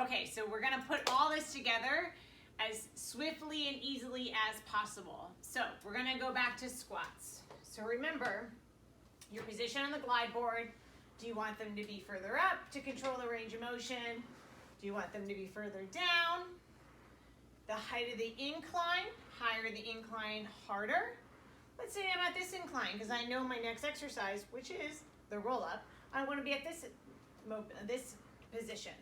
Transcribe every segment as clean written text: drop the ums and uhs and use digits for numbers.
Okay, so we're gonna put all this together as swiftly and easily as possible. So we're gonna go back to squats. So remember, your position on the glide board, do you want them to be further up to control the range of motion? Do you want them to be further down? The height of the incline, higher the incline, harder. Let's say I'm at this incline because I know my next exercise, which is the roll up, I want to be at this position.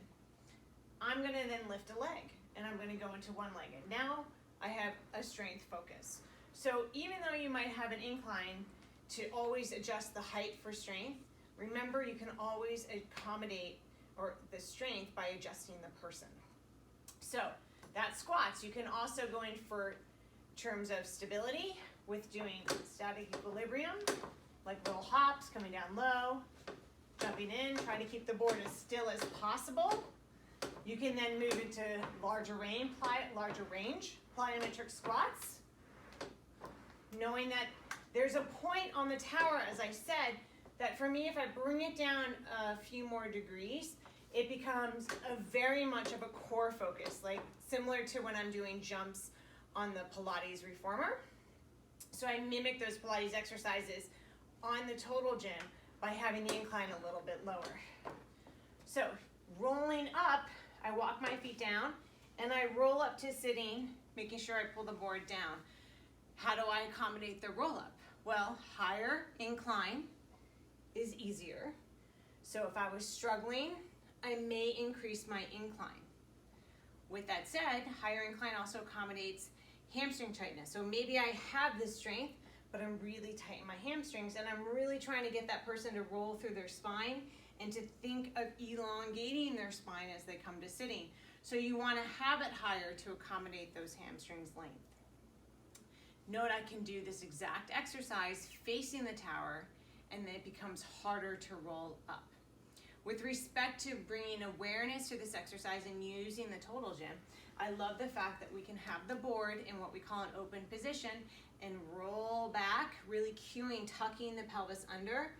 I'm going to then lift a leg and I'm going to go into one leg. And now I have a strength focus. So even though you might have an incline to always adjust the height for strength, remember you can always accommodate or the strength by adjusting the person. So that's squats. You can also go in for terms of stability with doing static equilibrium, like little hops, coming down low, jumping in, trying to keep the board as still as possible. You can then move into larger range plyometric squats, knowing that there's a point on the tower, as I said, that for me, if I bring it down a few more degrees, it becomes very much of a core focus, like similar to when I'm doing jumps on the Pilates reformer. So I mimic those Pilates exercises on the total gym by having the incline a little bit lower. So rolling up, I walk my feet down and I roll up to sitting, making sure I pull the board down. How do I accommodate the roll up? Well, higher incline is easier. So if I was struggling, I may increase my incline. With that said, higher incline also accommodates hamstring tightness. So maybe I have the strength, but I'm really tight in my hamstrings and I'm really trying to get that person to roll through their spine and to think of elongating their spine as they come to sitting. So you want to have it higher to accommodate those hamstrings length. Note I can do this exact exercise facing the tower and then it becomes harder to roll up. With respect to bringing awareness to this exercise and using the total gym, I love the fact that we can have the board in what we call an open position and roll back, really cueing, tucking the pelvis under,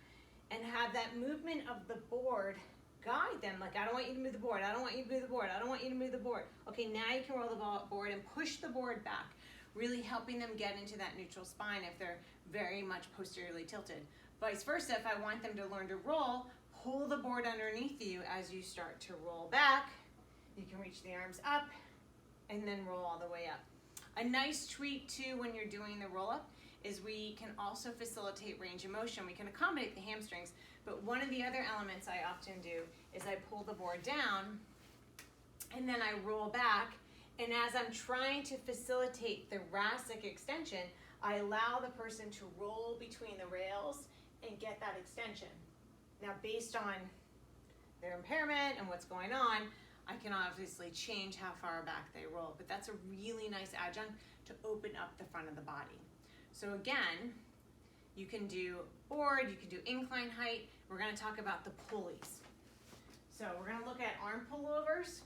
and have that movement of the board guide them. Like, I don't want you to move the board, I don't want you to move the board, I don't want you to move the board. Okay, now you can roll the board and push the board back, really helping them get into that neutral spine if they're very much posteriorly tilted. Vice versa, if I want them to learn to roll, pull the board underneath you as you start to roll back. You can reach the arms up and then roll all the way up. A nice tweak too when you're doing the roll up is we can also facilitate range of motion. We can accommodate the hamstrings, but one of the other elements I often do is I pull the board down and then I roll back, and as I'm trying to facilitate the thoracic extension, I allow the person to roll between the rails and get that extension. Now, based on their impairment and what's going on, I can obviously change how far back they roll, but that's a really nice adjunct to open up the front of the body. So again, you can do board, you can do incline height. We're going to talk about the pulleys. So we're going to look at arm pullovers.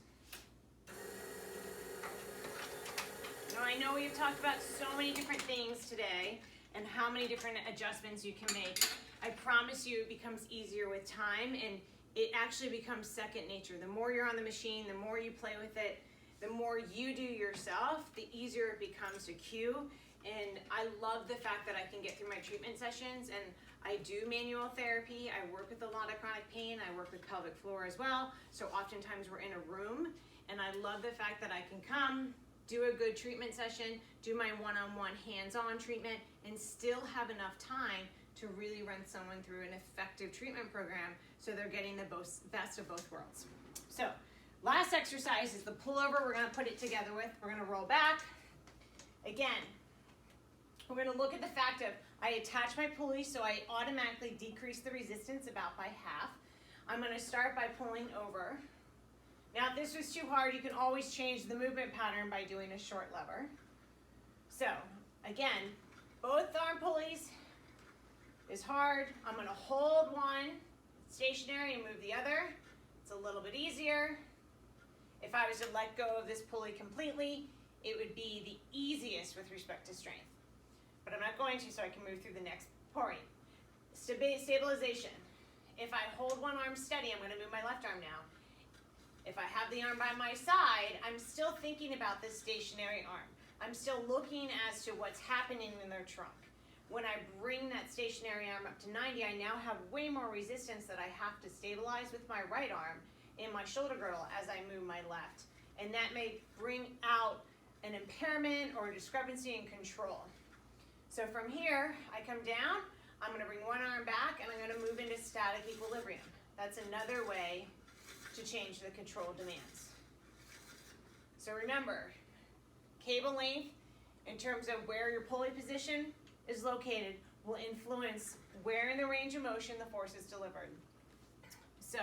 Now, I know we've talked about so many different things today and how many different adjustments you can make. I promise you it becomes easier with time, and it actually becomes second nature. The more you're on the machine, the more you play with it, the more you do yourself, the easier it becomes to cue. And I love the fact that I can get through my treatment sessions, and I do manual therapy. I work with a lot of chronic pain. I work with pelvic floor as well. So oftentimes we're in a room, and I love the fact that I can come, do a good treatment session, do my one-on-one hands-on treatment, and still have enough time to really run someone through an effective treatment program so they're getting the best of both worlds. So last exercise is the pullover. We're going to put it together with. We're going to roll back. Again, we're going to look at the fact of I attach my pulley so I automatically decrease the resistance about by half. I'm going to start by pulling over. Now, if this was too hard, you can always change the movement pattern by doing a short lever. So again, both arm pulleys is hard. I'm going to hold one stationary and move the other. It's a little bit easier. If I was to let go of this pulley completely, it would be the easiest with respect to strength. But I'm not going to, so I can move through the next point. Stabilization. If I hold one arm steady, I'm going to move my left arm now. If I have the arm by my side, I'm still thinking about this stationary arm. I'm still looking as to what's happening in their trunk. When I bring that stationary arm up to 90, I now have way more resistance that I have to stabilize with my right arm in my shoulder girdle as I move my left. And that may bring out an impairment or a discrepancy in control. So from here, I come down, I'm gonna bring one arm back, and I'm gonna move into static equilibrium. That's another way to change the control demands. So remember, cable length, in terms of where your pulley position is located, will influence where in the range of motion the force is delivered. So,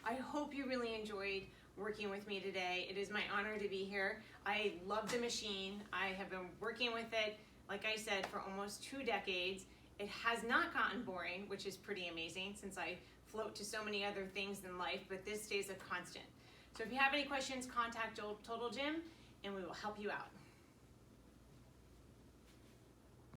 I hope you really enjoyed working with me today. It is my honor to be here. I love the machine. I have been working with it, like I said, for almost 2 decades. It has not gotten boring, which is pretty amazing since I float to so many other things in life, but this stays a constant. So if you have any questions, contact Total Gym and we will help you out.